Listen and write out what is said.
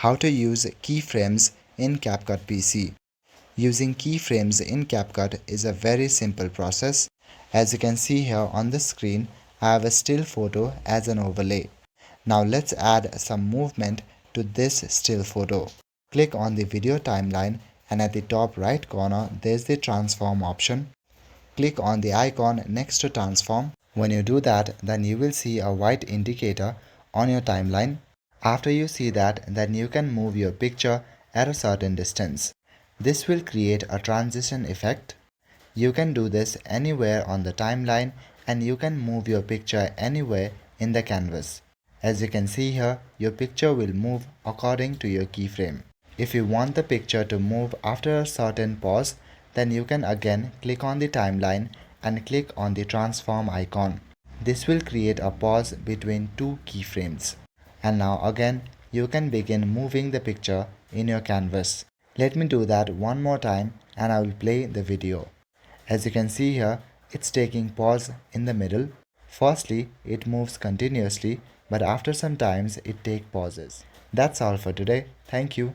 How to use keyframes in CapCut PC. Using keyframes in CapCut is a very simple process. As you can see here on the screen, I have a still photo as an overlay. Now let's add some movement to this still photo. Click on the video timeline and at the top right corner there's the transform option. Click on the icon next to transform. When you do that, then you will see a white indicator on your timeline. After you see that, then you can move your picture at a certain distance. This will create a transition effect. You can do this anywhere on the timeline and you can move your picture anywhere in the canvas. As you can see here, your picture will move according to your keyframe. If you want the picture to move after a certain pause, then you can again click on the timeline and click on the transform icon. This will create a pause between two keyframes. And now again, you can begin moving the picture in your canvas. Let me do that one more time and I will play the video. As you can see here, it's taking pause in the middle. Firstly, it moves continuously, but after some times it takes pauses. That's all for today. Thank you.